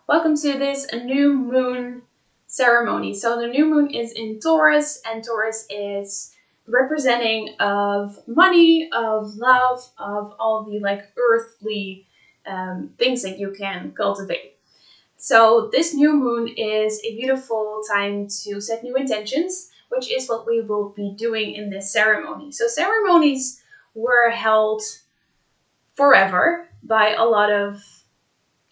Welcome to this new moon ceremony. So the new moon is in Taurus, and Taurus is representing of money, of love, of all the earthly things that you can cultivate. So this new moon is a beautiful time to set new intentions, which is what we will be doing in this ceremony. So ceremonies were held forever by a lot of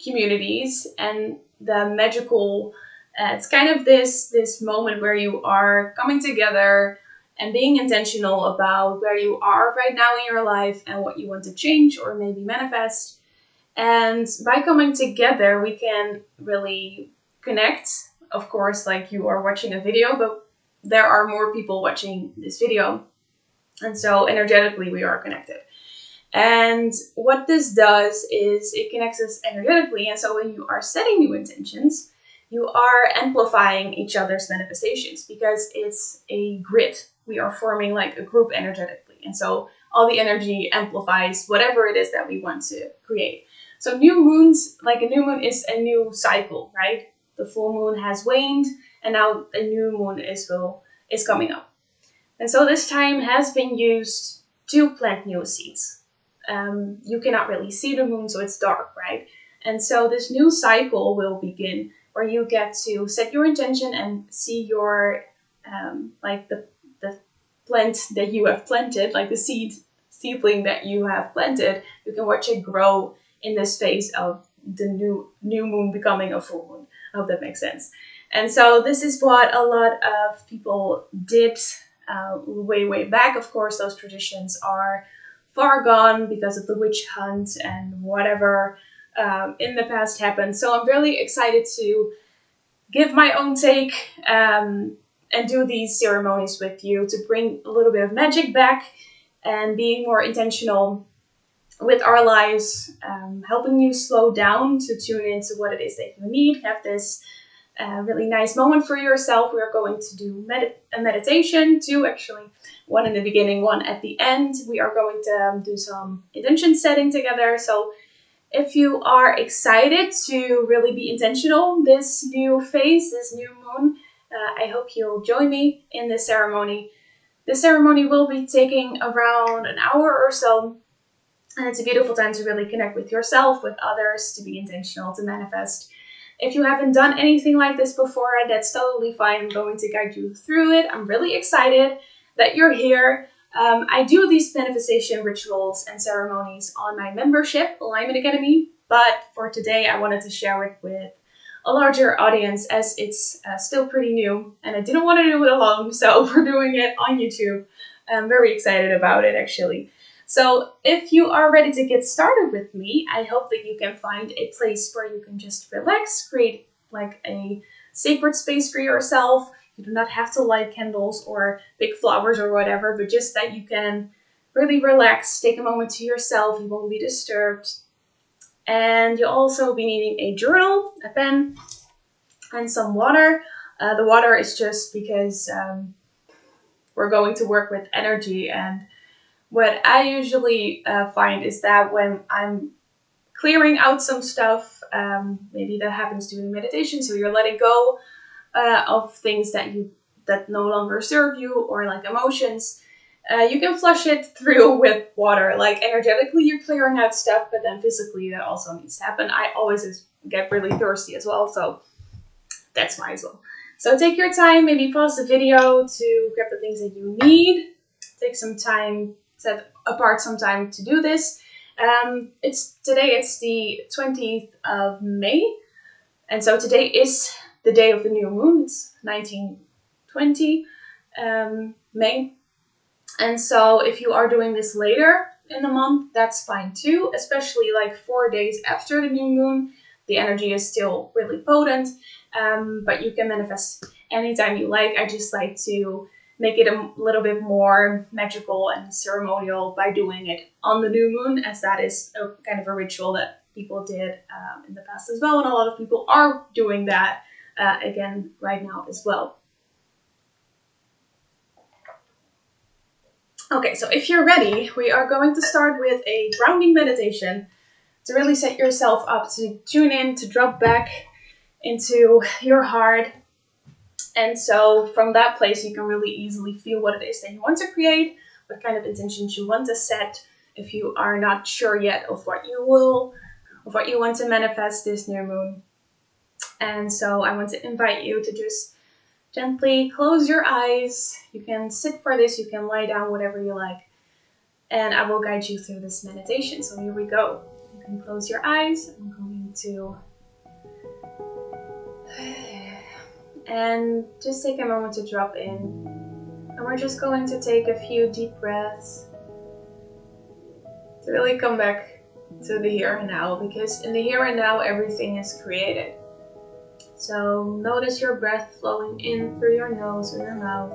communities, and the magical it's kind of this moment where you are coming together and being intentional about where you are right now in your life and what you want to change or maybe manifest. And by coming together we can really connect. Of course, like, you are watching a video, but there are more people watching this video, and so energetically we are connected. And what this does is it connects us energetically. And so when you are setting new intentions, you are amplifying each other's manifestations because it's a grid. We are forming like a group energetically. And so all the energy amplifies whatever it is that we want to create. So new moons, like a new moon is a new cycle, right? The full moon has waned and now a new moon is coming up. And so this time has been used to plant new seeds. You cannot really see the moon, so it's dark, right? And so this new cycle will begin where you get to set your intention and see your the plant that you have planted, like the seedling that you have planted. You can watch it grow in this phase of the new moon becoming a full moon. I hope that makes sense. And so this is what a lot of people did way back. Of course, those traditions are far gone because of the witch hunt and whatever in the past happened. So I'm really excited to give my own take and do these ceremonies with you to bring a little bit of magic back and being more intentional with our lives, helping you slow down to tune into what it is that you need. Have this really nice moment for yourself. We are going to do a meditation, two actually, one in the beginning, one at the end. We are going to do some intention setting together. So if you are excited to really be intentional this new phase, this new moon, I hope you'll join me in this ceremony. This ceremony will be taking around an hour or so. And it's a beautiful time to really connect with yourself, with others, to be intentional, to manifest. If you haven't done anything like this before, that's totally fine. I'm going to guide you through it. I'm really excited that you're here. I do these manifestation rituals and ceremonies on my membership, Alignment Academy. But for today, I wanted to share it with a larger audience as it's still pretty new. And I didn't want to do it alone, so we're doing it on YouTube. I'm very excited about it, actually. So if you are ready to get started with me, I hope that you can find a place where you can just relax, create like a sacred space for yourself. You do not have to light candles or big flowers or whatever, but just that you can really relax, take a moment to yourself. You won't be disturbed. And you'll also be needing a journal, a pen, and some water. The water is just because we're going to work with energy. And what I usually find is that when I'm clearing out some stuff, maybe that happens during meditation, so you're letting go of things that no longer serve you, or like emotions, you can flush it through with water. Like energetically you're clearing out stuff, but then physically that also needs to happen. I always get really thirsty as well, so that's why as well. So take your time, maybe pause the video to grab the things that you need. Take some time, set apart some time to do this. It's the 20th of May, and so today is the day of the new moon. It's 1920 May, and so if you are doing this later in the month, that's fine too, especially like 4 days after the new moon. The energy is still really potent, but you can manifest anytime you like. I just like to make it a little bit more magical and ceremonial by doing it on the new moon, as that is a kind of a ritual that people did in the past as well, and a lot of people are doing that again right now as well. Okay, so if you're ready, we are going to start with a grounding meditation to really set yourself up to tune in, to drop back into your heart. And so from that place, you can really easily feel what it is that you want to create, what kind of intentions you want to set. If you are not sure yet of what you want to manifest this new moon. And so I want to invite you to just gently close your eyes. You can sit for this, you can lie down, whatever you like. And I will guide you through this meditation. So here we go. You can close your eyes. I'm going to... And just take a moment to drop in. And we're just going to take a few deep breaths to really come back to the here and now, because in the here and now everything is created. So notice your breath flowing in through your nose or your mouth.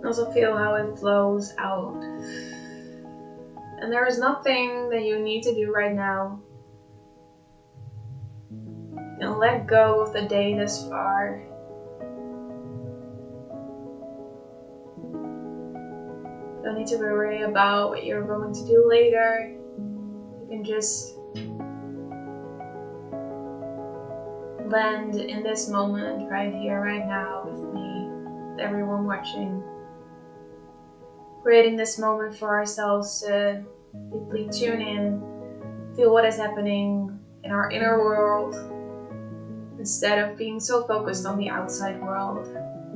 Also feel how it flows out. And there is nothing that you need to do right now. And let go of the day thus far. Don't need to worry about what you're going to do later. You can just land in this moment right here, right now with me, with everyone watching. Creating this moment for ourselves to deeply tune in, feel what is happening in our inner world, instead of being so focused on the outside world,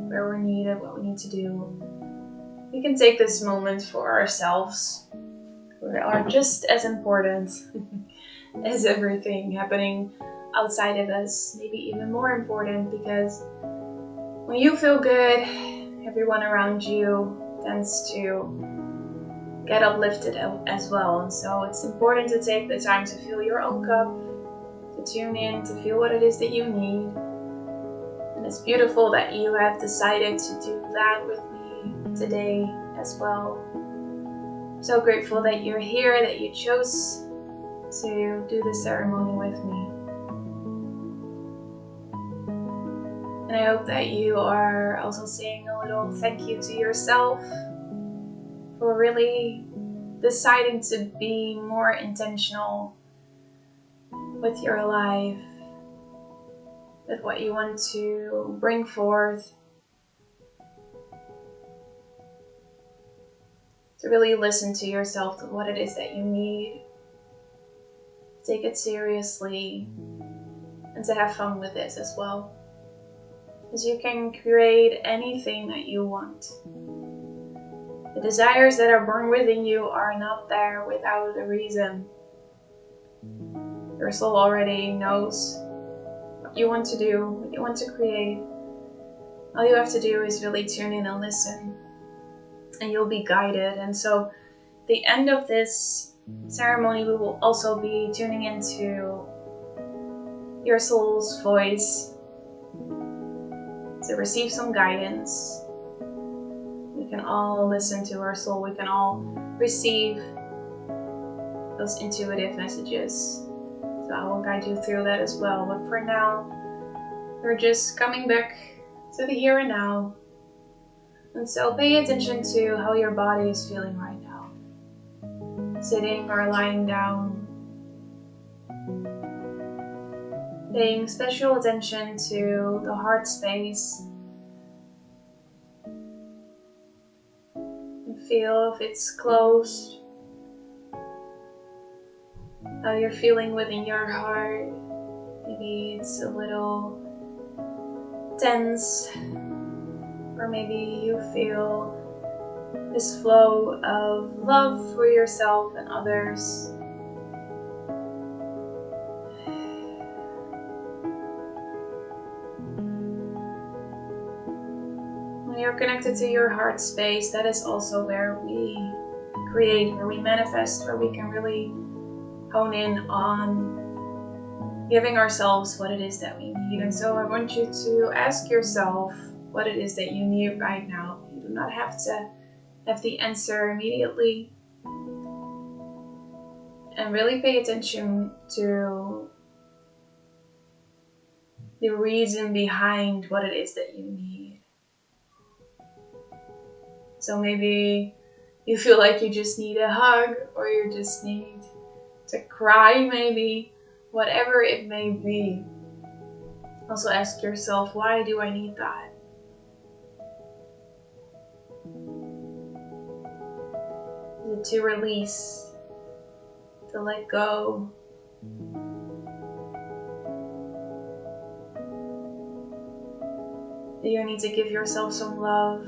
where we're needed, what we need to do. We can take this moment for ourselves. We are just as important as everything happening outside of us, maybe even more important, because when you feel good, everyone around you tends to get uplifted as well. And so it's important to take the time to fill your own cup, to tune in, to feel what it is that you need. And it's beautiful that you have decided to do that with me today as well. I'm so grateful that you're here, that you chose to do the ceremony with me. And I hope that you are also saying a little thank you to yourself for really deciding to be more intentional with your life, with what you want to bring forth, to really listen to yourself, to what it is that you need, take it seriously, and to have fun with it as well. Because you can create anything that you want. The desires that are born within you are not there without a reason. Your soul already knows what you want to do, what you want to create. All you have to do is really tune in and listen, and you'll be guided. And so at the end of this ceremony, we will also be tuning into your soul's voice to receive some guidance. We can all listen to our soul. We can all receive those intuitive messages. So I will guide you through that as well. But for now, we're just coming back to the here and now. And so pay attention to how your body is feeling right now. Sitting or lying down. Paying special attention to the heart space. And feel if it's closed. How you're feeling within your heart. Maybe it's a little tense. Or maybe you feel this flow of love for yourself and others. When you're connected to your heart space, that is also where we create, where we manifest, where we can really hone in on giving ourselves what it is that we need. And so I want you to ask yourself what it is that you need right now. You do not have to have the answer immediately. And really pay attention to the reason behind what it is that you need. So maybe you feel like you just need a hug, or you just need to cry maybe, whatever it may be. Also ask yourself, why do I need that? Is it to release, to let go? Do you need to give yourself some love,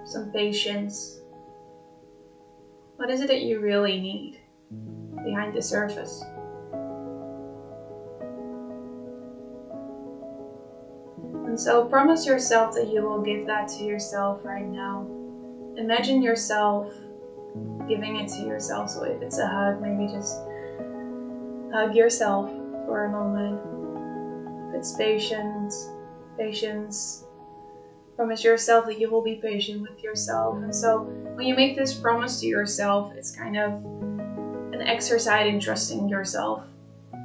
some patience? What is it that you really need behind the surface? And so promise yourself that you will give that to yourself right now. Imagine yourself giving it to yourself. So if it's a hug, maybe just hug yourself for a moment. If it's patience, promise yourself that you will be patient with yourself. And so when you make this promise to yourself, it's kind of an exercise in trusting yourself.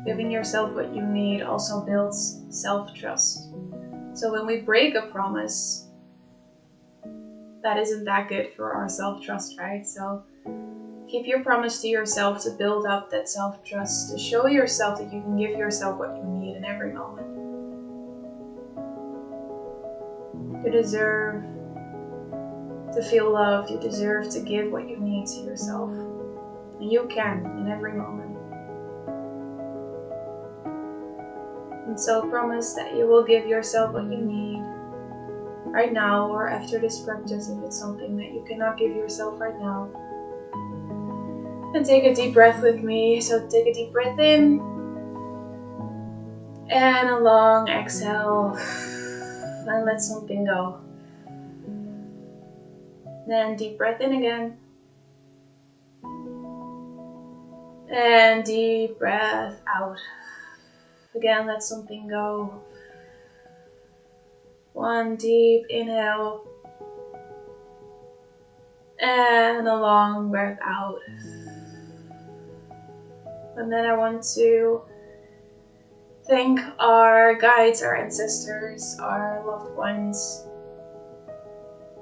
Giving yourself what you need also builds self-trust. So when we break a promise, that isn't that good for our self-trust, right? So keep your promise to yourself to build up that self-trust, to show yourself that you can give yourself what you need in every moment. You deserve to feel loved. You deserve to give what you need to yourself. And you can in every moment. And so promise that you will give yourself what you need right now or after this practice if it's something that you cannot give yourself right now. And take a deep breath with me. So take a deep breath in and a long exhale. And let something go. Then deep breath in again. And deep breath out. Again, let something go. One deep inhale. And a long breath out. And then I want to thank our guides, our ancestors, our loved ones,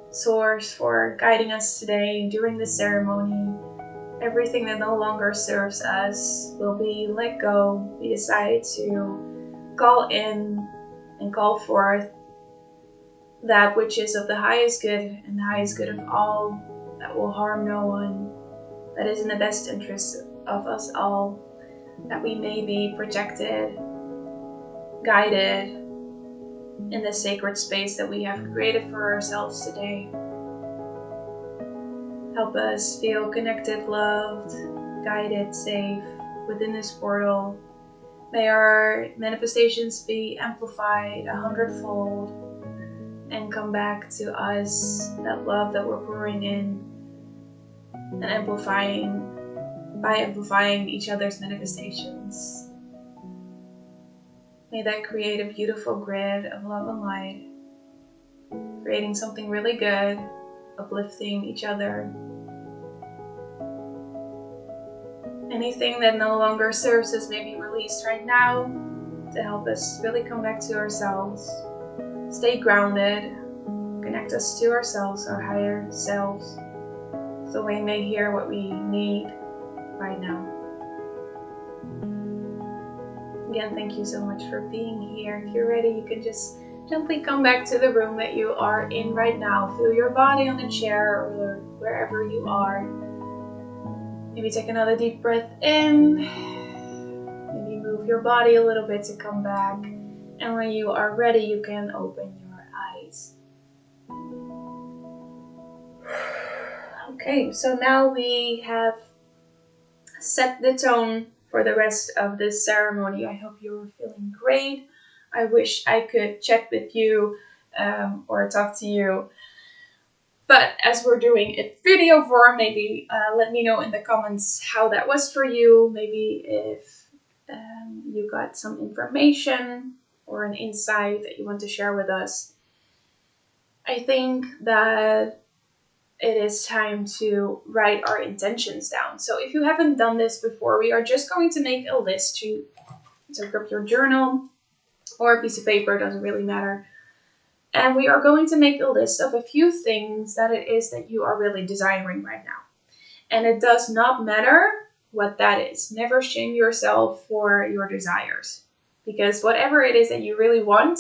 Source, for guiding us today during the ceremony. Everything that no longer serves us will be let go. We decide to call in and call forth that which is of the highest good and the highest good of all, that will harm no one, that is in the best interest of us all, that we may be protected, guided in the sacred space that we have created for ourselves today. Help us feel connected, loved, guided, safe within this portal. May our manifestations be amplified 100-fold and come back to us, that love that we're pouring in and by amplifying each other's manifestations. May that create a beautiful grid of love and light, creating something really good, uplifting each other. Anything that no longer serves us may be released right now to help us really come back to ourselves, stay grounded, connect us to ourselves, our higher selves, so we may hear what we need right now. Again, thank you so much for being here. If you're ready, you can just gently come back to the room that you are in right now. Feel your body on the chair or wherever you are. Maybe take another deep breath in. Maybe move your body a little bit to come back. And when you are ready, you can open your eyes. Okay, so now we have set the tone for the rest of this ceremony. I hope you're feeling great. I wish I could chat with you or talk to you. But as we're doing it video form, maybe let me know in the comments how that was for you. Maybe if you got some information or an insight that you want to share with us. I think that it is time to write our intentions down. So if you haven't done this before, we are just going to make a list. So grab your journal or a piece of paper, doesn't really matter. And we are going to make a list of a few things that it is that you are really desiring right now. And it does not matter what that is. Never shame yourself for your desires, because whatever it is that you really want,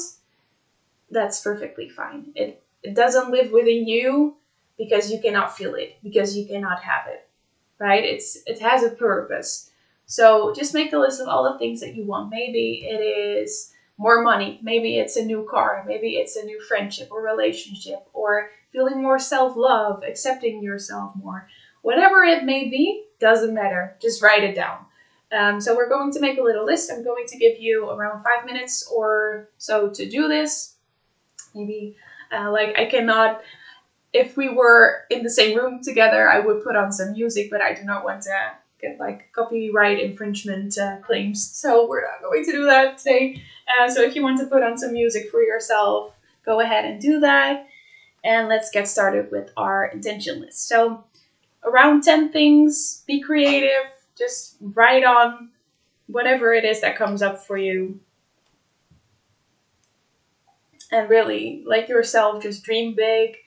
that's perfectly fine. It doesn't live within you because you cannot feel it, because you cannot have it, right? It has a purpose. So just make a list of all the things that you want. Maybe it is more money, maybe it's a new car, maybe it's a new friendship or relationship, or feeling more self-love, accepting yourself more. Whatever it may be, doesn't matter. Just write it down. So we're going to make a little list. I'm going to give you around 5 minutes or so to do this. Maybe like I cannot, if we were in the same room together, I would put on some music, but I do not want to get like copyright infringement claims. So we're not going to do that today. So if you want to put on some music for yourself, go ahead and do that. And let's get started with our intention list. So around 10 things, be creative, just write on whatever it is that comes up for you. And really, like yourself, just dream big.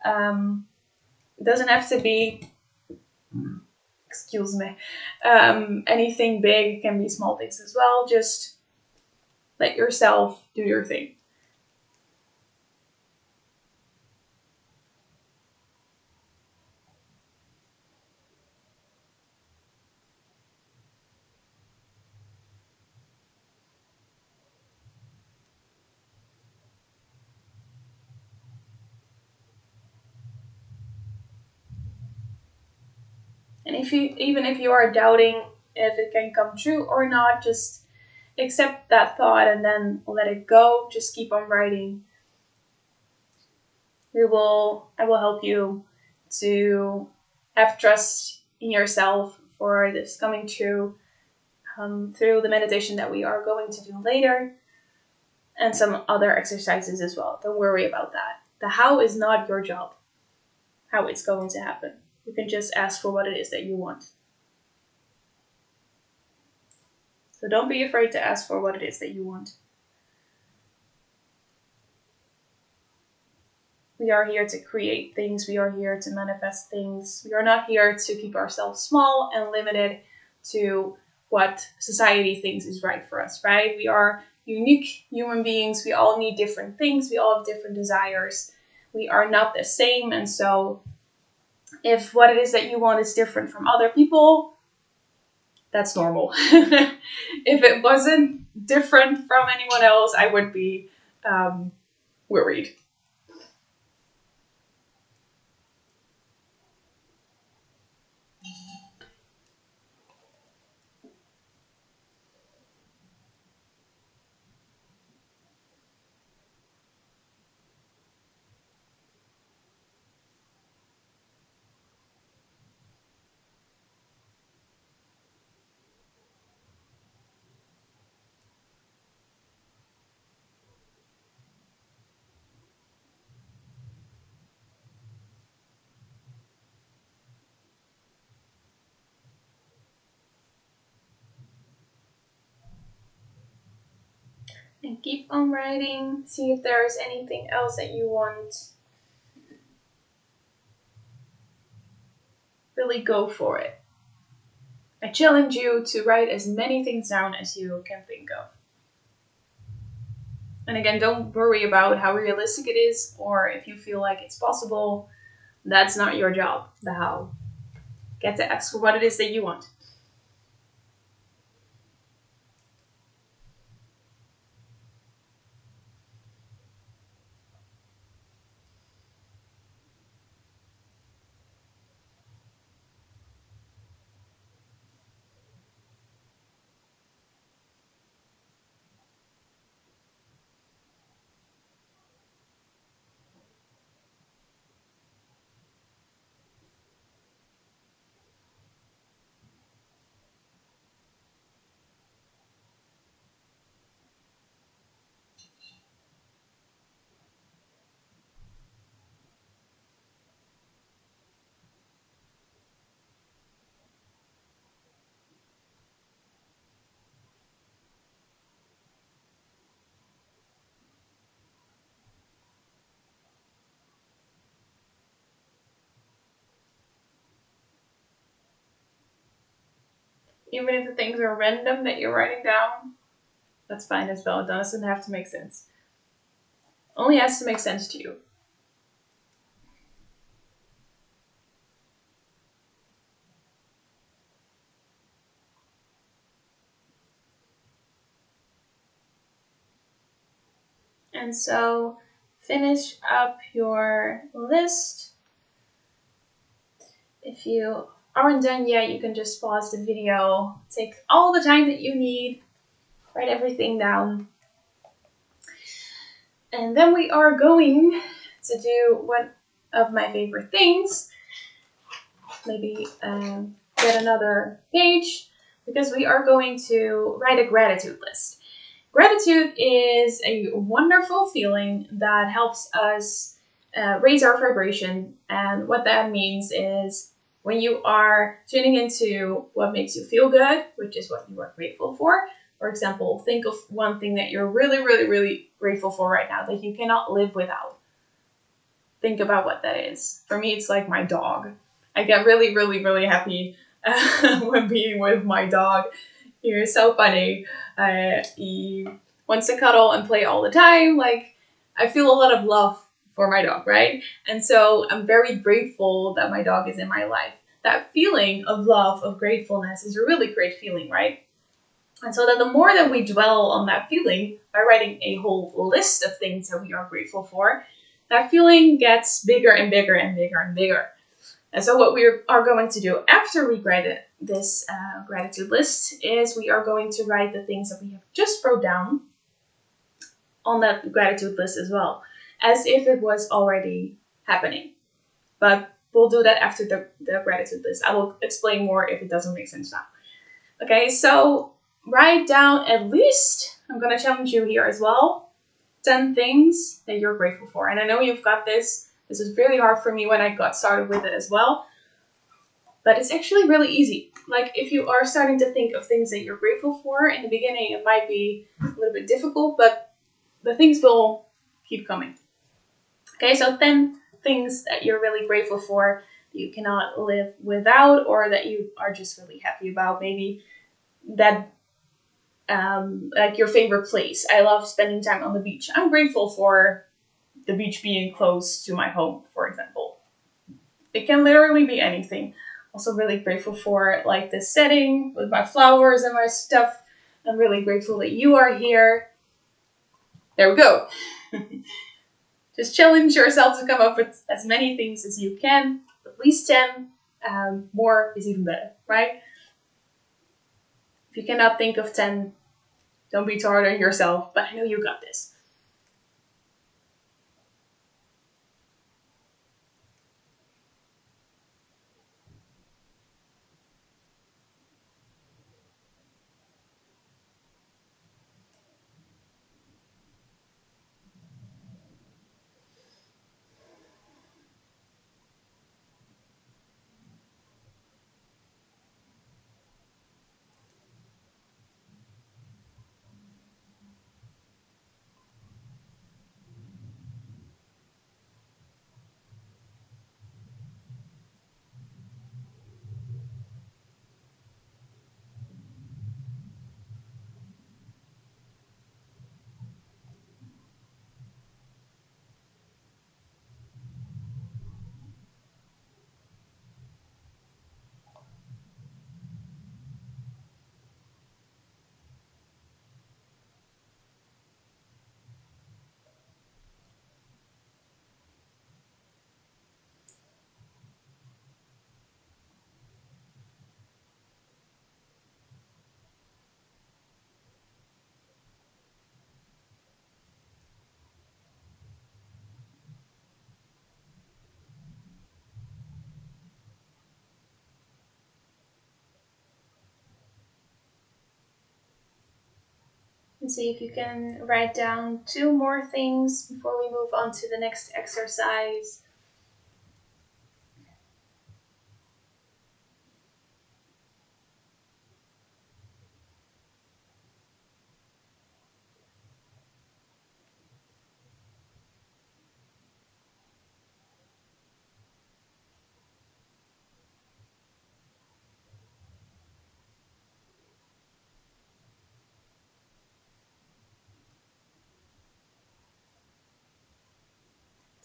It doesn't have to be, excuse me, anything big. It can be small things as well. Just let yourself do your thing. And even if you are doubting if it can come true or not, just accept that thought and then let it go. Just keep on writing. I will help you to have trust in yourself for this coming true through the meditation that we are going to do later, and some other exercises as well. Don't worry about that. The how is not your job. How it's going to happen. You can just ask for what it is that you want. So don't be afraid to ask for what it is that you want. We are here to create things. We are here to manifest things. We are not here to keep ourselves small and limited to what society thinks is right for us, right? We are unique human beings. We all need different things. We all have different desires. We are not the same. And so if what it is that you want is different from other people, that's normal. If it wasn't different from anyone else, I would be worried. And keep on writing. See if there is anything else that you want. Really go for it. I challenge you to write as many things down as you can think of. And again, don't worry about how realistic it is or if you feel like it's possible. That's not your job, the how. Get to ask for what it is that you want. Even if the things are random that you're writing down, that's fine as well. It doesn't have to make sense. Only has to make sense to you. And so finish up your list. If you aren't done yet, you can just pause the video, take all the time that you need, write everything down. And then we are going to do one of my favorite things. Maybe get another page, because we are going to write a gratitude list. Gratitude is a wonderful feeling that helps us raise our vibration. And what that means is when you are tuning into what makes you feel good, which is what you are grateful for example, think of one thing that you're really, really, really grateful for right now that you cannot live without. Think about what that is. For me, it's like my dog. I get really, really, really happy when being with my dog. He is so funny. He wants to cuddle and play all the time. Like, I feel a lot of love for my dog, right? And so I'm very grateful that my dog is in my life. That feeling of love, of gratefulness is a really great feeling, right? And so that the more that we dwell on that feeling by writing a whole list of things that we are grateful for, that feeling gets bigger and bigger and bigger and bigger. And so what we are going to do after we write this gratitude list is we are going to write the things that we have just wrote down on that gratitude list as well, as if it was already happening. But we'll do that after the gratitude list. I will explain more if it doesn't make sense now. Okay, so write down at least, I'm going to challenge you here as well, 10 things that you're grateful for. And I know you've got this. This was really hard for me when I got started with it as well. But it's actually really easy. Like, if you are starting to think of things that you're grateful for, in the beginning it might be a little bit difficult, but the things will keep coming. Okay, so 10 things that you're really grateful for, that you cannot live without, or that you are just really happy about. Maybe that, like your favorite place. I love spending time on the beach. I'm grateful for the beach being close to my home, for example. It can literally be anything. Also really grateful for like the setting with my flowers and my stuff. I'm really grateful that you are here. There we go. Just challenge yourself to come up with as many things as you can. At least 10. More is even better, right? If you cannot think of 10, don't be too hard on yourself, but I know you got this. And see if you can write down 2 more things before we move on to the next exercise.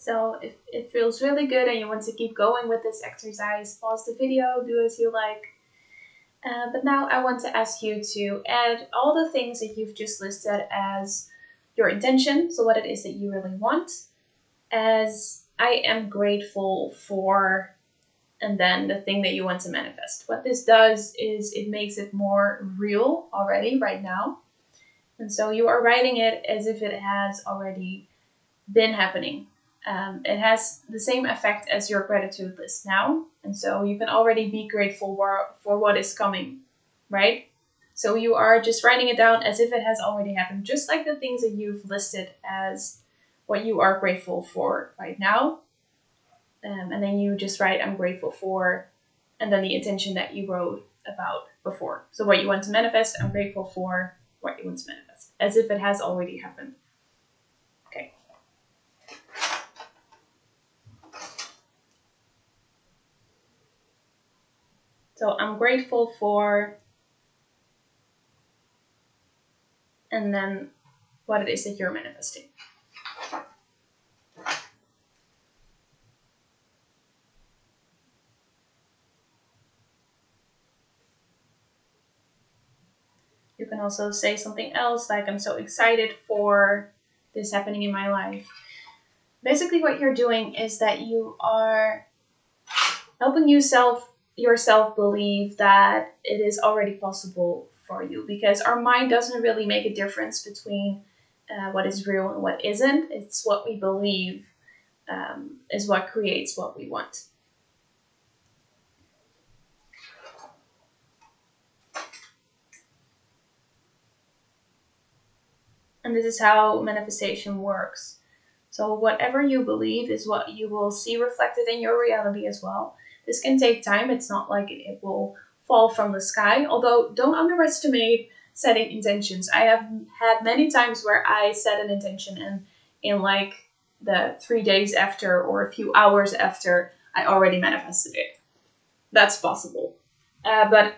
So if it feels really good and you want to keep going with this exercise, pause the video, do as you like. But now I want to ask you to add all the things that you've just listed as your intention, so what it is that you really want, as I am grateful for, and then the thing that you want to manifest. What this does is it makes it more real already right now. And so you are writing it as if it has already been happening. It has the same effect as your gratitude list now. And so you can already be grateful for what is coming, right? So you are just writing it down as if it has already happened, just like the things that you've listed as what you are grateful for right now. And then you just write, I'm grateful for, and then the intention that you wrote about before. So what you want to manifest, I'm grateful for what you want to manifest, as if it has already happened. Okay. So I'm grateful for, and then what it is that you're manifesting. You can also say something else like, I'm so excited for this happening in my life. Basically what you're doing is that you are helping yourself believe that it is already possible for you, because our mind doesn't really make a difference between what is real and what isn't. It's what we believe is what creates what we want. And this is how manifestation works. So whatever you believe is what you will see reflected in your reality as well. This can take time. It's not like it will fall from the sky. Although don't underestimate setting intentions. I have had many times where I set an intention and in like the 3 days after or a few hours after, I already manifested it. That's possible. But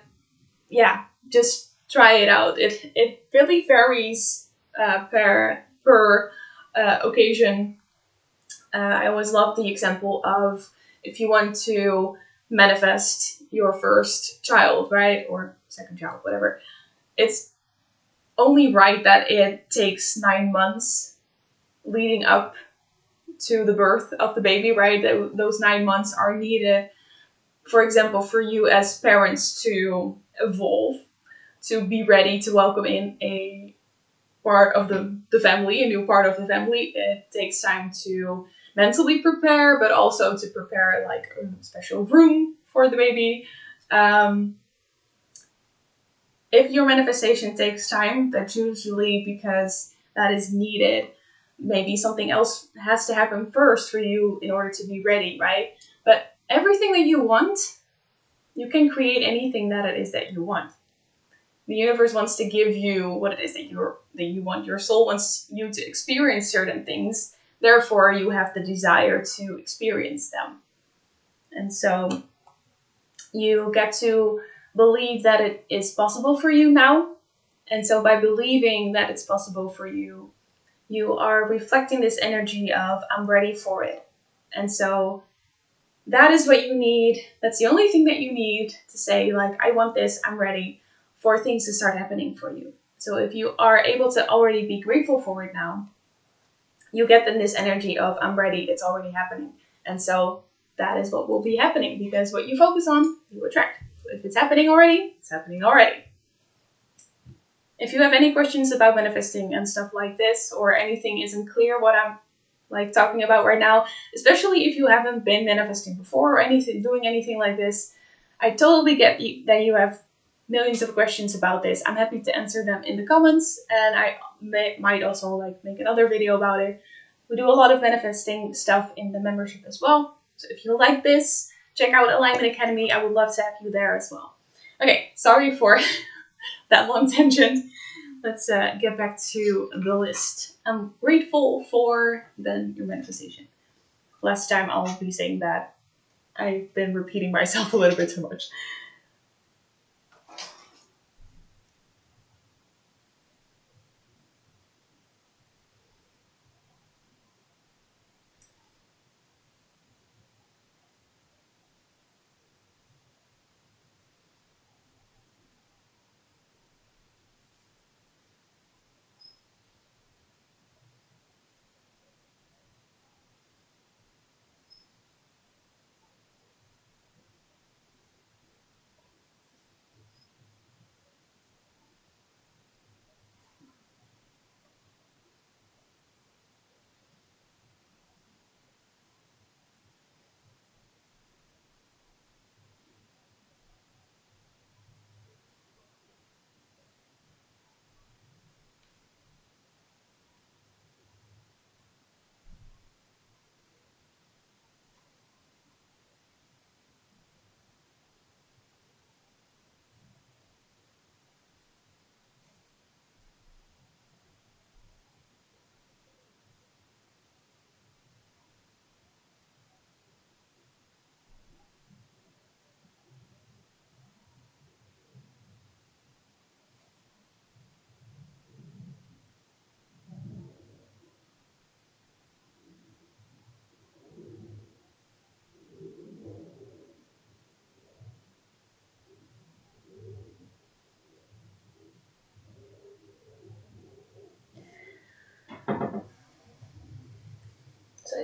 yeah, just try it out. It really varies per occasion. I always love the example of if you want to manifest your first child, right? Or second child, whatever. It's only right that it takes 9 months leading up to the birth of the baby, right? Those 9 months are needed, for example, for you as parents to evolve, to be ready to welcome in a part of the family, a new part of the family. It takes time to mentally prepare, but also to prepare like a special room for the baby. If your manifestation takes time, that's usually because that is needed. Maybe something else has to happen first for you in order to be ready, right? But everything that you want, you can create anything that it is that you want. The universe wants to give you what it is that you want. Your soul wants you to experience certain things. Therefore, you have the desire to experience them. And so you get to believe that it is possible for you now. And so by believing that it's possible for you, you are reflecting this energy of, I'm ready for it. And so that is what you need. That's the only thing that you need to say, like, I want this, I'm ready, for things to start happening for you. So if you are able to already be grateful for it now, you get then this energy of, I'm ready, it's already happening. And so that is what will be happening, because what you focus on, you attract. So if it's happening already, it's happening already. If you have any questions about manifesting and stuff like this, or anything isn't clear what I'm like talking about right now, especially if you haven't been manifesting before or anything, doing anything like this, I totally get that you have millions of questions about this. I'm happy to answer them in the comments, and I might also like make another video about it. We do a lot of manifesting stuff in the membership as well. So if you like this, check out Alignment Academy. I would love to have you there as well. Okay, sorry for that long tangent. Let's get back to the list. I'm grateful for, then your manifestation. Last time I'll be saying that. I've been repeating myself a little bit too much.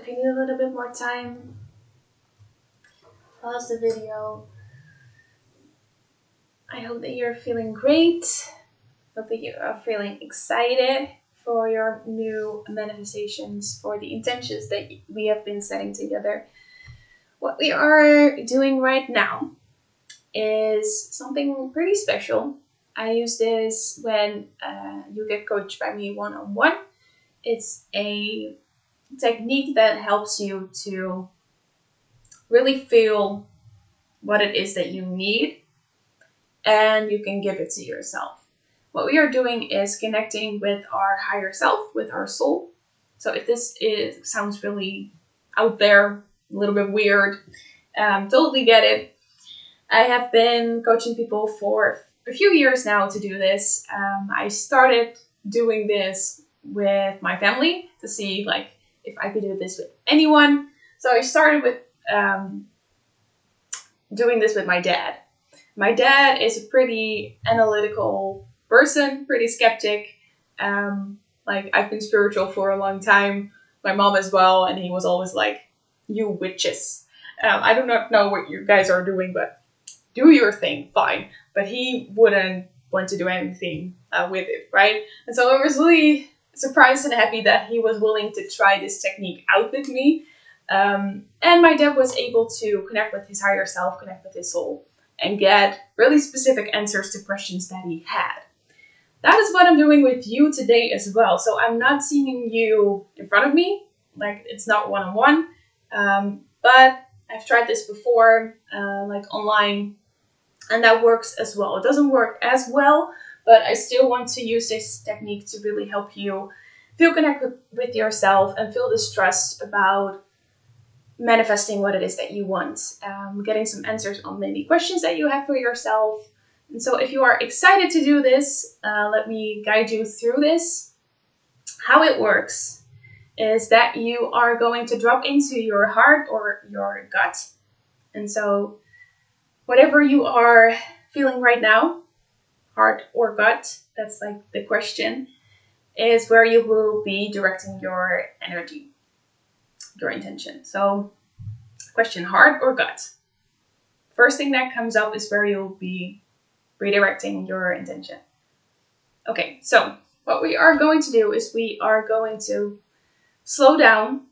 if you need a little bit more time, pause the video. I hope that you're feeling great. Hope that you are feeling excited for your new manifestations, for the intentions that we have been setting together. What we are doing right now is something pretty special. I use this when you get coached by me one-on-one. It's a technique that helps you to really feel what it is that you need, and you can give it to yourself. What we are doing is connecting with our higher self, with our soul. So if this sounds really out there, a little bit weird, totally get it. I have been coaching people for a few years now to do this. I started doing this with my family to see if I could do this with anyone. So I started with doing this with my dad. My dad is a pretty analytical person, pretty skeptic. I've been spiritual for a long time. My mom as well, and he was always like, "You witches." I do not know what you guys are doing, but do your thing, fine. But he wouldn't want to do anything with it, right? And so I was really surprised and happy that he was willing to try this technique out with me. And my dad was able to connect with his higher self, connect with his soul, and get really specific answers to questions that he had. That is what I'm doing with you today as well. So I'm not seeing you in front of me, it's not one-on-one, but I've tried this before, online, and that works as well. It doesn't work as well, but I still want to use this technique to really help you feel connected with yourself and feel this trust about manifesting what it is that you want, getting some answers on maybe questions that you have for yourself. And so if you are excited to do this, let me guide you through this. How it works is that you are going to drop into your heart or your gut. And so whatever you are feeling right now, heart or gut, that's the question, is where you will be directing your energy, your intention. So question, heart or gut? First thing that comes up is where you'll be redirecting your intention. Okay, so what we are going to do is we are going to slow down,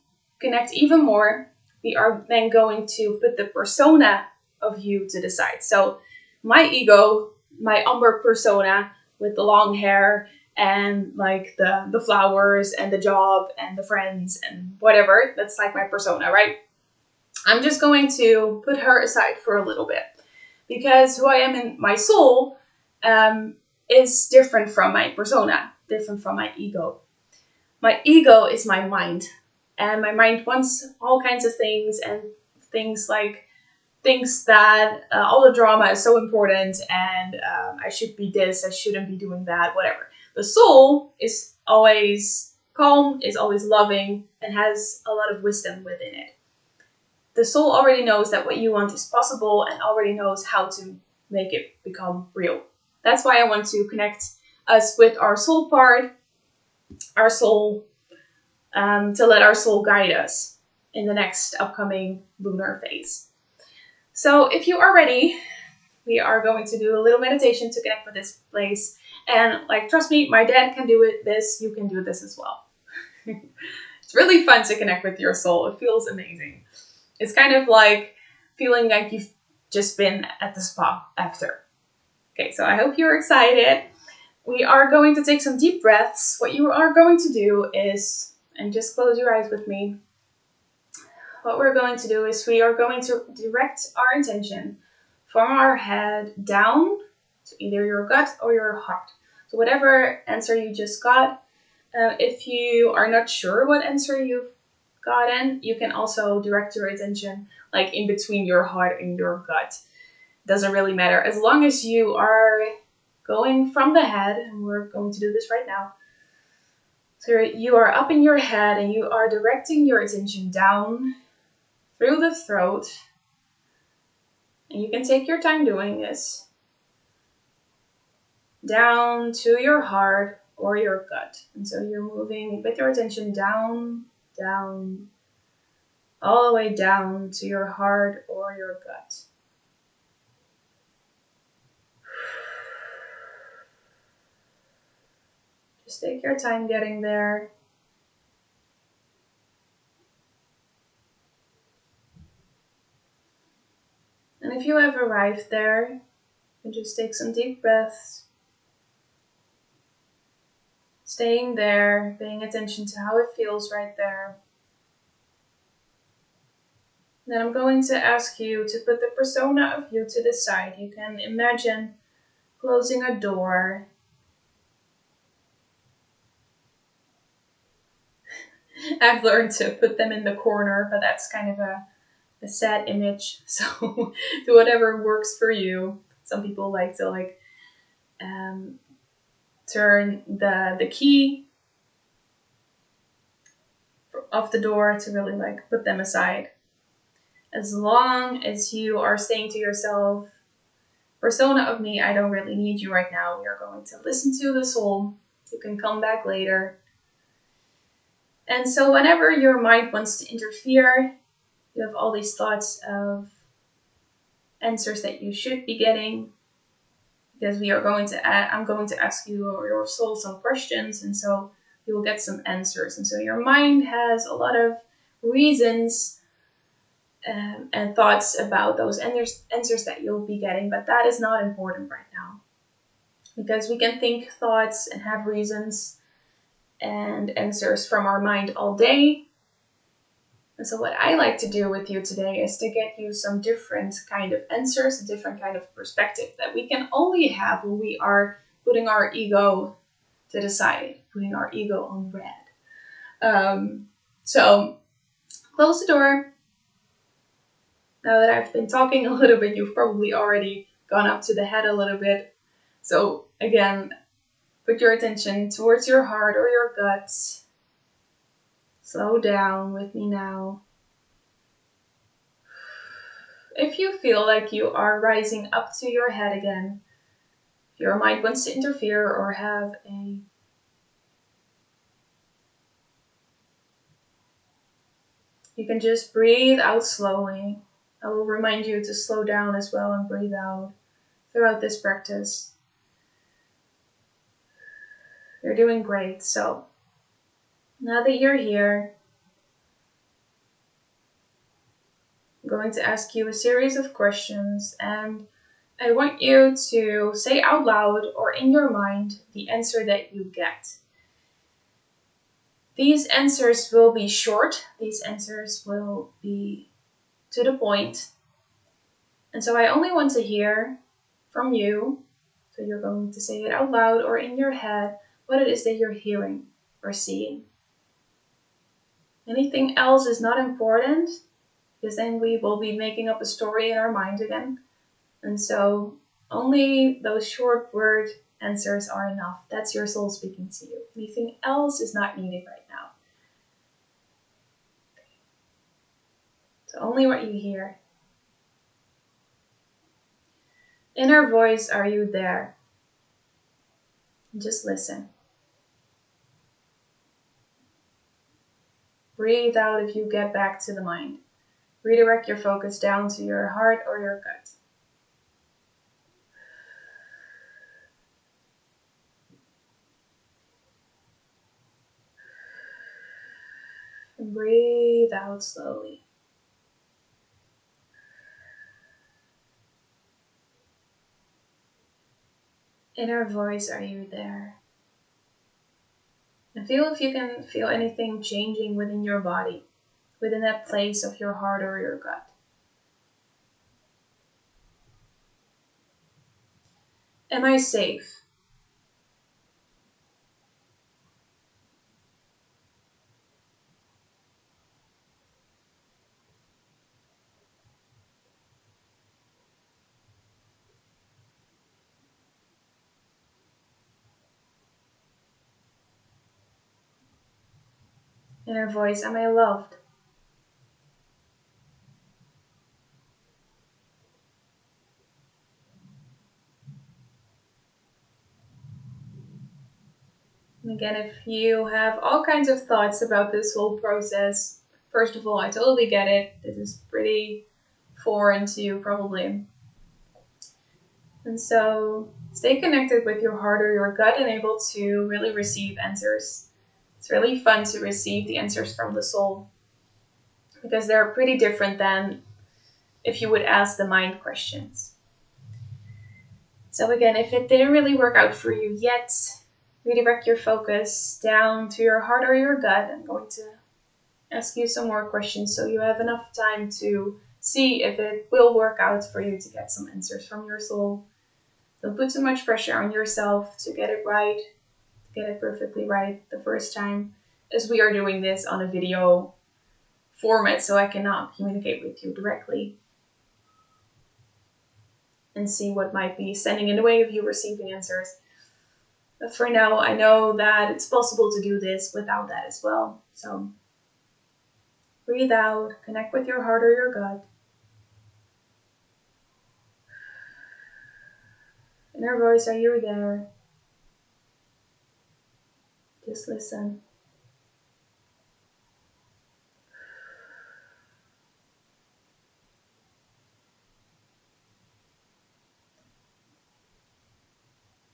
connect even more. We are then going to put the persona of you to the side. So my ego, my Umber persona with the long hair and the flowers and the job and the friends and whatever, that's my persona, right? I'm just going to put her aside for a little bit, because who I am in my soul is different from my persona, different from my ego. My ego is my mind, and my mind wants all kinds of things, and things thinks that all the drama is so important, and I should be this, I shouldn't be doing that, whatever. The soul is always calm, is always loving, and has a lot of wisdom within it. The soul already knows that what you want is possible and already knows how to make it become real. That's why I want to connect us with our soul part, our soul, to let our soul guide us in the next upcoming lunar phase. So if you are ready, we are going to do a little meditation to connect with this place. And trust me, my dad can do this, you can do this as well. It's really fun to connect with your soul. It feels amazing. It's kind of like feeling like you've just been at the spa after. Okay, so I hope you're excited. We are going to take some deep breaths. What you are going to do is, and just close your eyes with me. What we're going to do is we are going to direct our intention from our head down to either your gut or your heart. So whatever answer you just got, if you are not sure what answer you've gotten, you can also direct your attention in between your heart and your gut. Doesn't really matter, as long as you are going from the head, and we're going to do this right now. So you are up in your head and you are directing your attention down through the throat, and you can take your time doing this, down to your heart or your gut. And so you're moving with your attention down, down, all the way down to your heart or your gut. Just take your time getting there. And if you have arrived there, you just take some deep breaths, staying there, paying attention to how it feels right there. Then I'm going to ask you to put the persona of you to the side. You can imagine closing a door. I've learned to put them in the corner, but that's kind of a sad image. So do whatever works for you. Some people like to turn the key of the door to really put them aside. As long as you are saying to yourself, persona of me, I don't really need you right now. We are going to listen to the soul. You can come back later. And so whenever your mind wants to interfere, you have all these thoughts of answers that you should be getting, because I'm going to ask you or your soul some questions, and so you will get some answers. And so your mind has a lot of reasons and thoughts about those answers that you'll be getting, but that is not important right now, because we can think thoughts and have reasons and answers from our mind all day. And so what I like to do with you today is to get you some different kind of answers, a different kind of perspective that we can only have when we are putting our ego to the side, putting our ego on red. So close the door. Now that I've been talking a little bit, you've probably already gone up to the head a little bit. So again, put your attention towards your heart or your gut. Slow down with me now. If you feel like you are rising up to your head again, if your mind wants to interfere or have you can just breathe out slowly. I will remind you to slow down as well and breathe out throughout this practice. You're doing great. So now that you're here, I'm going to ask you a series of questions, and I want you to say out loud or in your mind the answer that you get. These answers will be short. These answers will be to the point. And so I only want to hear from you. So you're going to say it out loud or in your head what it is that you're hearing or seeing. Anything else is not important, because then we will be making up a story in our mind again. And so only those short word answers are enough. That's your soul speaking to you. Anything else is not needed right now. So only what you hear. Inner voice, are you there? Just listen. Breathe out if you get back to the mind. Redirect your focus down to your heart or your gut. And breathe out slowly. Inner voice, are you there? And feel if you can feel anything changing within your body, within that place of your heart or your gut. Am I safe? Inner voice, am I loved? And again, if you have all kinds of thoughts about this whole process, First of all, I totally get it. This is pretty foreign to you, probably. And so stay connected with your heart or your gut and able to really receive answers. It's really fun to receive the answers from the soul because they're pretty different than if you would ask the mind questions. So again, if it didn't really work out for you yet, redirect your focus down to your heart or your gut. I'm going to ask you some more questions so you have enough time to see if it will work out for you to get some answers from your soul. Don't put too much pressure on yourself to get it right, to get it perfectly right the first time, as we are doing this on a video format, so I cannot communicate with you directly and see what might be standing in the way of you receiving answers. But for now, I know that it's possible to do this without that as well. So breathe out, connect with your heart or your gut. Inner voice, are you there? Just listen.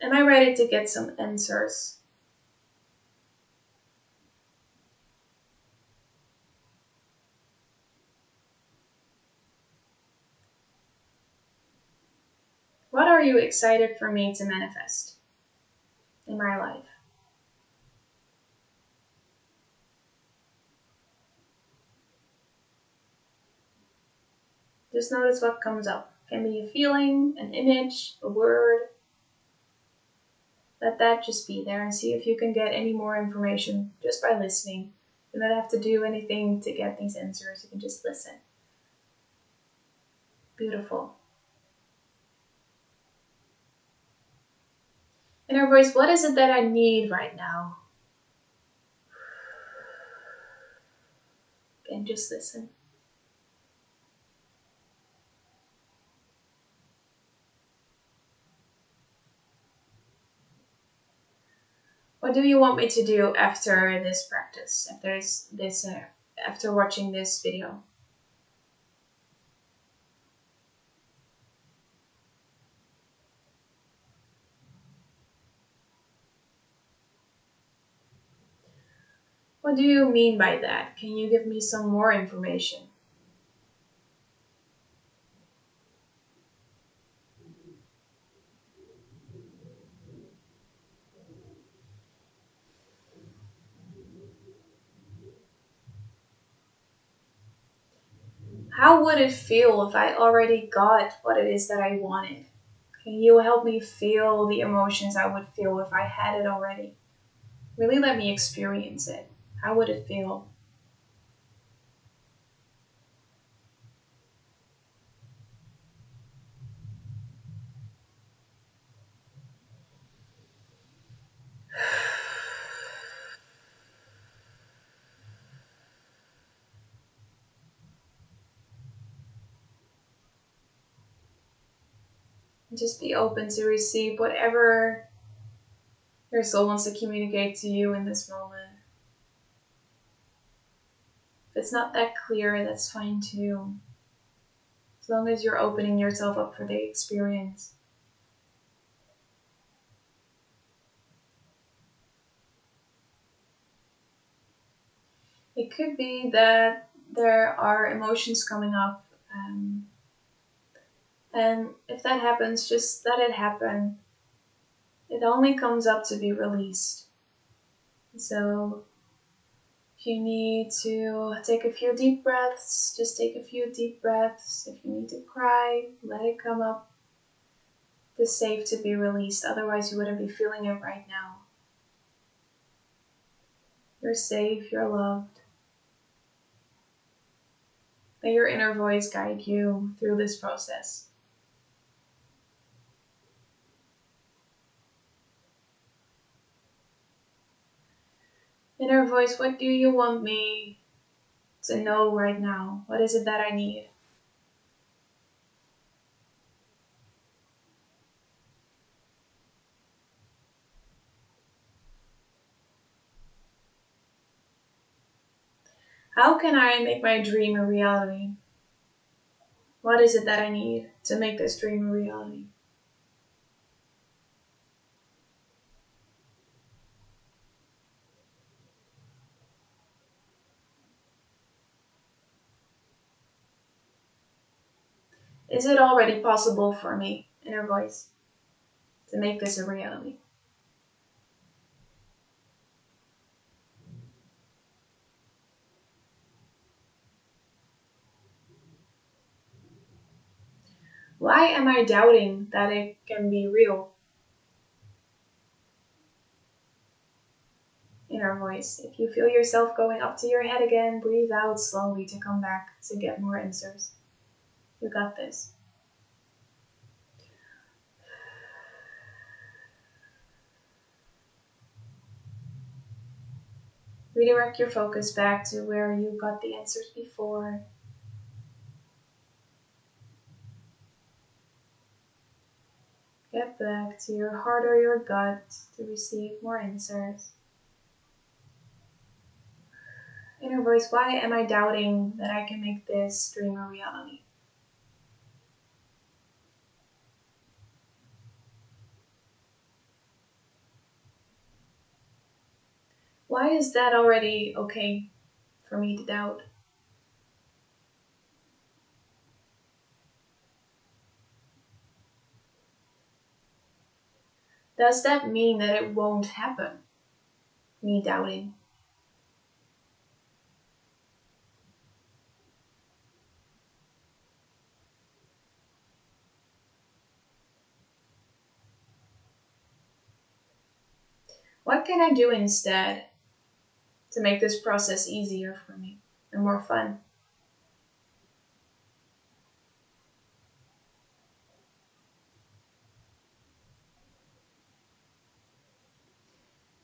Am I ready to get some answers? What are you excited for me to manifest in my life? Just notice what comes up. It can be a feeling, an image, a word. Let that just be there and see if you can get any more information just by listening. You don't have to do anything to get these answers. You can just listen. Beautiful. Inner voice, what is it that I need right now? And just listen. What do you want me to do after this practice? After watching this video? What do you mean by that? Can you give me some more information? How would it feel if I already got what it is that I wanted? Can you help me feel the emotions I would feel if I had it already? Really let me experience it. How would it feel? Just be open to receive whatever your soul wants to communicate to you in this moment. If it's not that clear, that's fine too. As long as you're opening yourself up for the experience. It could be that there are emotions coming up. And if that happens, just let it happen. It only comes up to be released. So if you need to take a few deep breaths, just take a few deep breaths. If you need to cry, let it come up. It's safe to be released, otherwise you wouldn't be feeling it right now. You're safe, you're loved. Let your inner voice guide you through this process. Inner voice, what do you want me to know right now? What is it that I need? How can I make my dream a reality? What is it that I need to make this dream a reality? Is it already possible for me, inner voice, to make this a reality? Why am I doubting that it can be real? Inner voice. If you feel yourself going up to your head again, breathe out slowly to come back to get more answers. You got this. Redirect your focus back to where you got the answers before. Get back to your heart or your gut to receive more answers. Inner voice, why am I doubting that I can make this dream a reality? Why is that already okay for me to doubt? Does that mean that it won't happen? Me doubting. What can I do instead to make this process easier for me and more fun?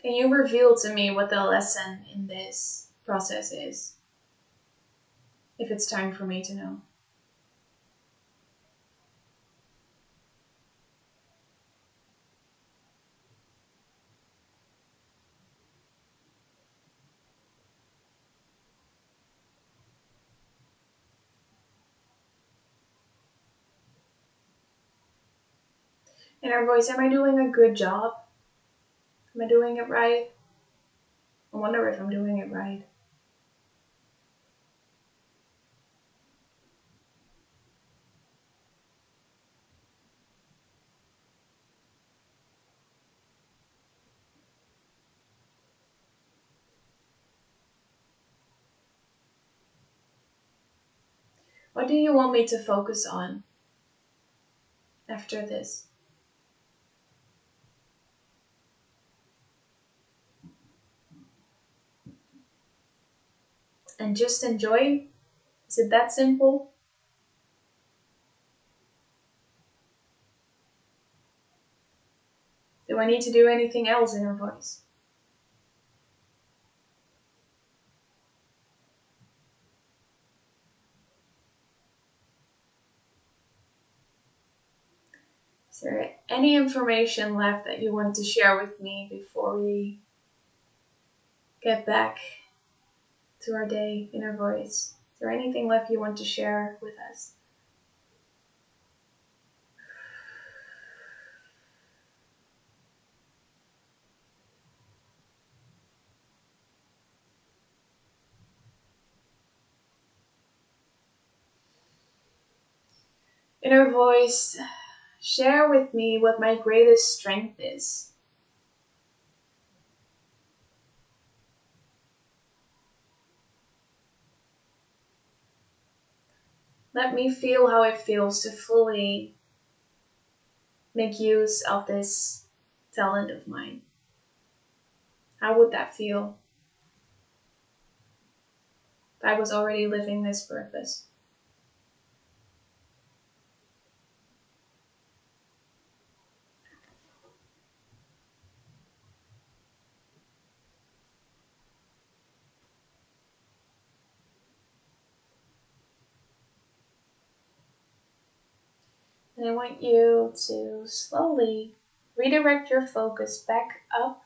Can you reveal to me what the lesson in this process is, if it's time for me to know? Inner voice, am I doing a good job? Am I doing it right? I wonder if I'm doing it right. What do you want me to focus on after this? And just enjoy? Is it that simple? Do I need to do anything else, inner voice? Is there any information left that you want to share with me before we get back to our day, inner voice? Is there anything left you want to share with us? Inner voice, share with me what my greatest strength is. Let me feel how it feels to fully make use of this talent of mine. How would that feel if I was already living this purpose? And I want you to slowly redirect your focus back up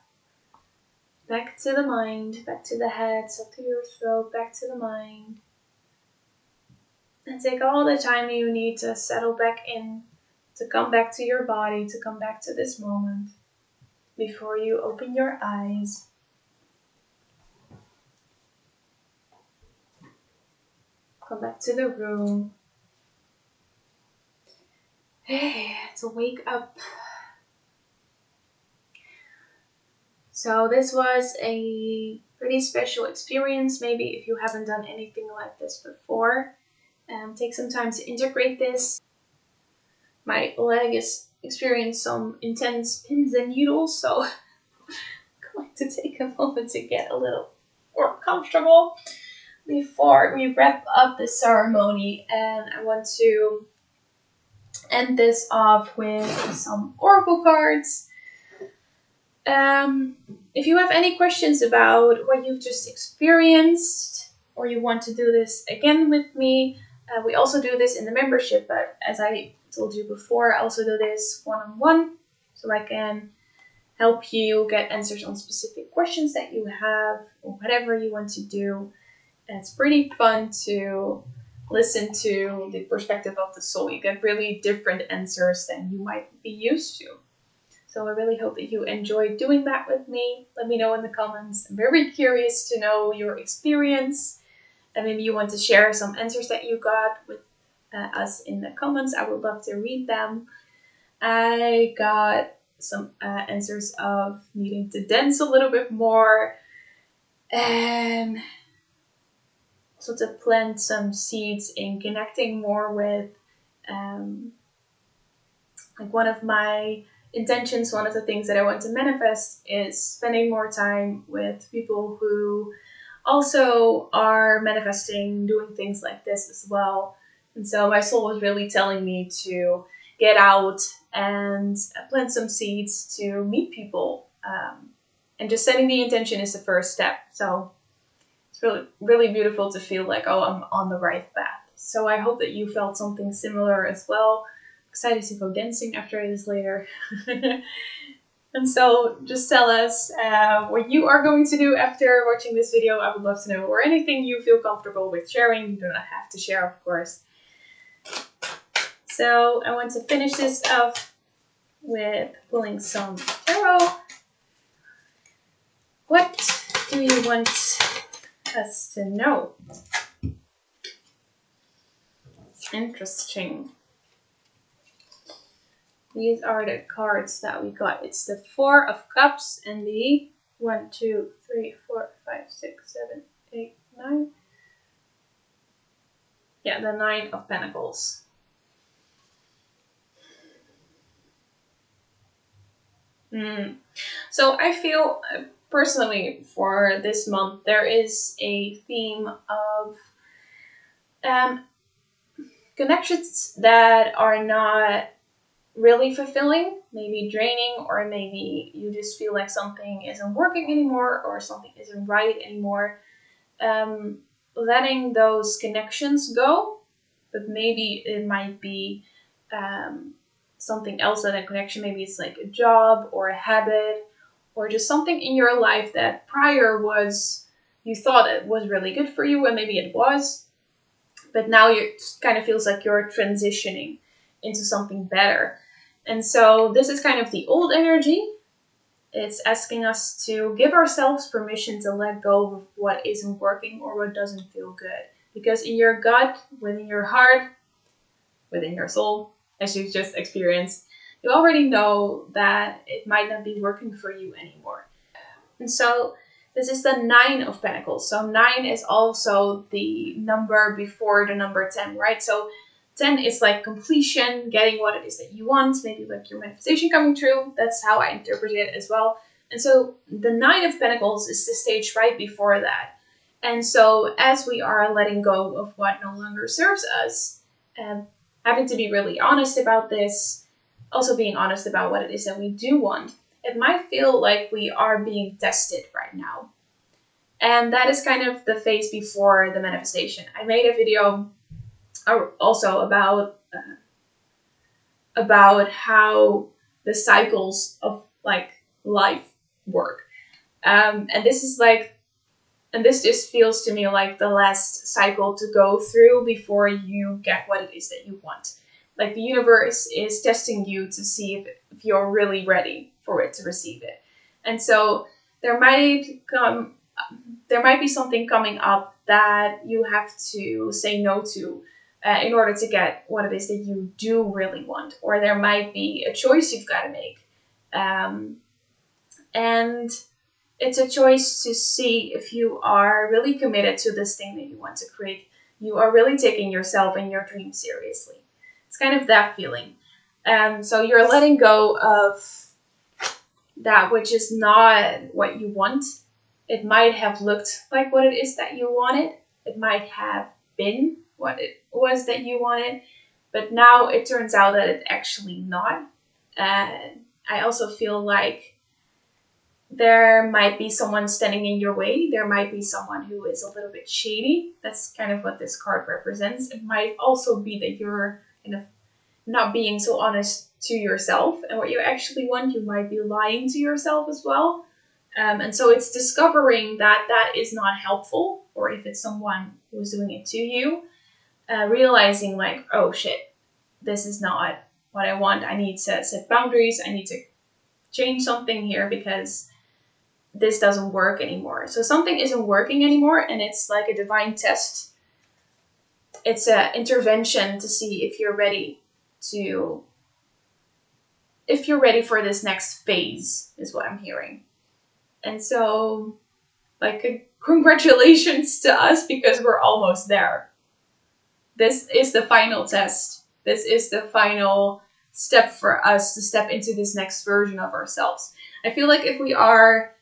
Back to the mind, back to the head, up to your throat, back to the mind. And take all the time you need to settle back in, to come back to your body, to come back to this moment before you open your eyes. Come back to the room. Hey, to wake up. So this was a pretty special experience. Maybe if you haven't done anything like this before, take some time to integrate this. My leg has experienced some intense pins and needles, so I'm going to take a moment to get a little more comfortable before we wrap up the ceremony. And I want to end this off with some oracle cards. If you have any questions about what you've just experienced, or you want to do this again with me, we also do this in the membership, but as I told you before, I also do this one-on-one, so I can help you get answers on specific questions that you have, or whatever you want to do. And it's pretty fun to listen to the perspective of the soul. You get really different answers than you might be used to. So I really hope that you enjoy doing that with me. Let me know in the comments. I'm very curious to know your experience. And maybe you want to share some answers that you got with us in the comments. I would love to read them. I got some answers of needing to dance a little bit more. And also to plant some seeds in connecting more with like one of my intentions, one of the things that I want to manifest is spending more time with people who also are manifesting, doing things like this as well. And so my soul was really telling me to get out and plant some seeds to meet people. And just setting the intention is the first step. So it's really, really beautiful to feel like, oh, I'm on the right path. So I hope that you felt something similar as well. Excited to go dancing after this later. And so just tell us what you are going to do after watching this video. I would love to know, or anything you feel comfortable with sharing. You do not have to share, of course. So I want to finish this off with pulling some tarot. What do you want us to know? Interesting. These are the cards that we got. It's the Four of Cups and the 1, 2, 3, 4, 5, 6, 7, 8, 9. Yeah, the 9 of Pentacles. So I feel personally for this month there is a theme of connections that are not really fulfilling, maybe draining, or maybe you just feel like something isn't working anymore or something isn't right anymore. Letting those connections go, but maybe it might be something else than a connection. Maybe it's like a job or a habit or just something in your life that prior was, you thought it was really good for you, and maybe it was, but now it kind of feels like you're transitioning into something better. And so this is kind of the old energy. It's asking us to give ourselves permission to let go of what isn't working or what doesn't feel good. Because in your gut, within your heart, within your soul, as you've just experienced, you already know that it might not be working for you anymore. And so this is the 9 of Pentacles. So 9 is also the number before the number 10, right? So 10 is like completion, getting what it is that you want, maybe like your manifestation coming true. That's how I interpret it as well. And so the 9 of Pentacles is the stage right before that. And so as we are letting go of what no longer serves us, having to be really honest about this, also being honest about what it is that we do want, it might feel like we are being tested right now. And that is kind of the phase before the manifestation. I made a video also about how the cycles of like life work. And this is like, and this just feels to me like the last cycle to go through before you get what it is that you want. Like the universe is testing you to see if you're really ready for it to receive it. And so there might be something coming up that you have to say no to in order to get what it is that you do really want. Or there might be a choice you've got to make. And it's a choice to see if you are really committed to this thing that you want to create. You are really taking yourself and your dream seriously. It's kind of that feeling. So you're letting go of that which is not what you want. It might have looked like what it is that you wanted. It might have been what it was that you wanted. But now it turns out that it's actually not. And I also feel like there might be someone standing in your way. There might be someone who is a little bit shady. That's kind of what this card represents. It might also be that you're kind of not being so honest to yourself and what you actually want. You might be lying to yourself as well. And so it's discovering that that is not helpful, or if it's someone who's doing it to you, realizing like, oh shit, this is not what I want. I need to set boundaries. I need to change something here because this doesn't work anymore. So something isn't working anymore, and it's like a divine test. It's an intervention to see if you're ready for this next phase, is what I'm hearing. And so, like, congratulations to us, because we're almost there. This is the final test. This is the final step for us to step into this next version of ourselves. I feel like if we are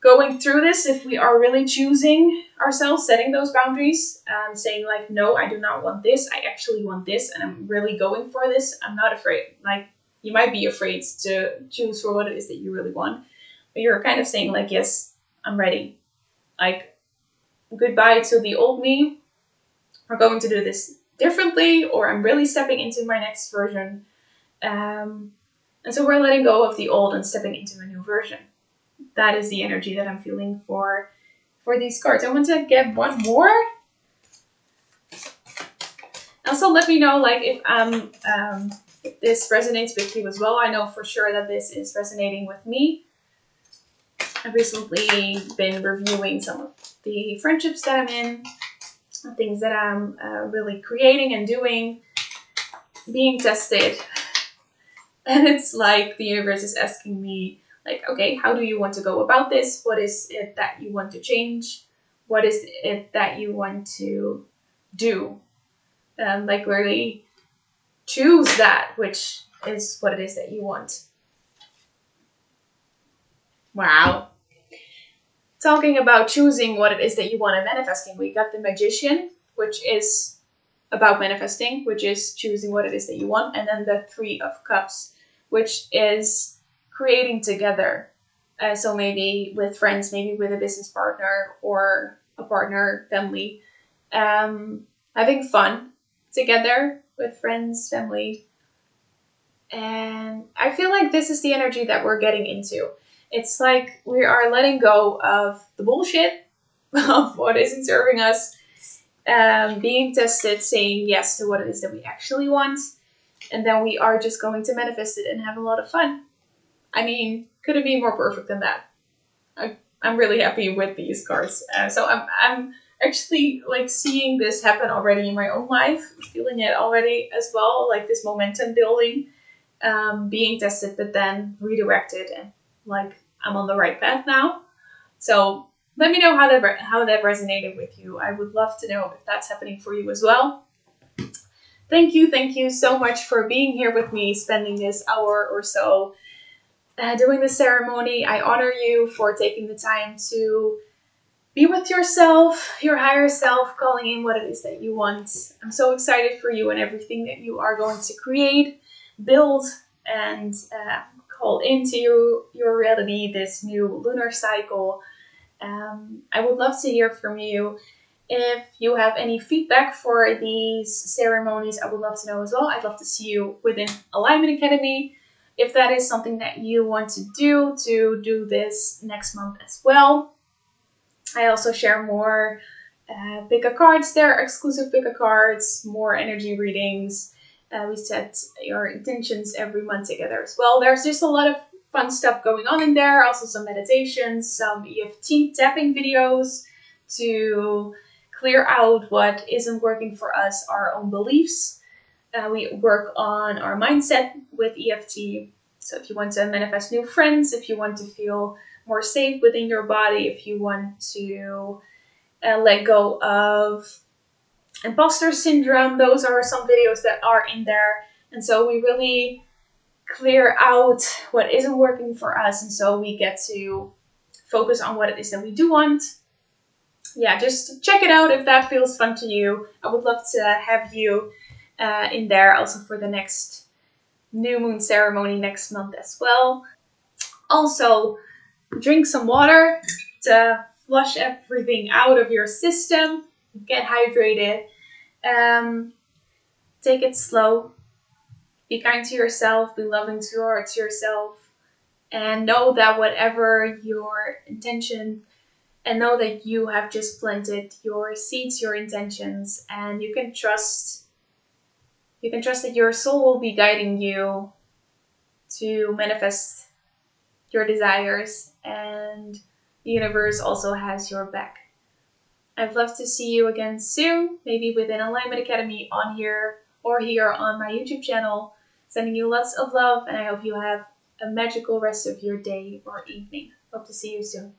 going through this, if we are really choosing ourselves, setting those boundaries, saying like, no, I do not want this. I actually want this, and I'm really going for this. I'm not afraid. Like, you might be afraid to choose for what it is that you really want, but you're kind of saying like, yes, I'm ready. Like, goodbye to the old me. We're going to do this differently, or I'm really stepping into my next version. And so we're letting go of the old and stepping into a new version. That is the energy that I'm feeling for these cards. I want to get one more. Also, let me know like if this resonates with you as well. I know for sure that this is resonating with me. I've recently been reviewing some of the friendships that I'm in, things that I'm really creating and doing, being tested. And it's like the universe is asking me, like, okay, how do you want to go about this? What is it that you want to change? What is it that you want to do? Like, really choose that, which is what it is that you want. Wow. Talking about choosing what it is that you want and manifesting, we got the Magician, which is about manifesting, which is choosing what it is that you want. And then the Three of Cups, which is creating together. So maybe with friends, maybe with a business partner or a partner, family. Having fun together with friends, family. And I feel like this is the energy that we're getting into. It's like we are letting go of the bullshit of what isn't serving us, being tested, saying yes to what it is that we actually want, and then we are just going to manifest it and have a lot of fun. I mean, could it be more perfect than that? I'm really happy with these cards. So I'm actually like seeing this happen already in my own life, feeling it already as well, like this momentum building, being tested, but then redirected, and like I'm on the right path now. So let me know how that resonated with you. I would love to know if that's happening for you as well. Thank you so much for being here with me, spending this hour or so doing the ceremony. I honor you for taking the time to be with yourself, your higher self, calling in what it is that you want. I'm so excited for you and everything that you are going to create, build, and call into your reality this new lunar cycle. I would love to hear from you. If you have any feedback for these ceremonies, I would love to know as well. I'd love to see you within Alignment Academy. if that is something that you want to do this next month as well. I also share more pick a cards there, exclusive pick a cards, more energy readings. We set your intentions every month together as well. There's just a lot of fun stuff going on in there. Also some meditations, some EFT tapping videos to clear out what isn't working for us, our own beliefs. We work on our mindset with EFT. So if you want to manifest new friends, if you want to feel more safe within your body, if you want to let go of imposter syndrome, those are some videos that are in there. And so we really clear out what isn't working for us, and so we get to focus on what it is that we do want. Yeah, just check it out if that feels fun to you. I would love to have you in there also for the next new moon ceremony next month as well. Also, drink some water to flush everything out of your system. Get hydrated. Take it slow. Be kind to yourself. Be loving towards yourself. And know that whatever your intention, and know that you have just planted your seeds, your intentions, and you can trust that your soul will be guiding you to manifest your desires, and the universe also has your back. I'd love to see you again soon, maybe within Alignment Academy on here or here on my YouTube channel. Sending you lots of love, and I hope you have a magical rest of your day or evening. Hope to see you soon.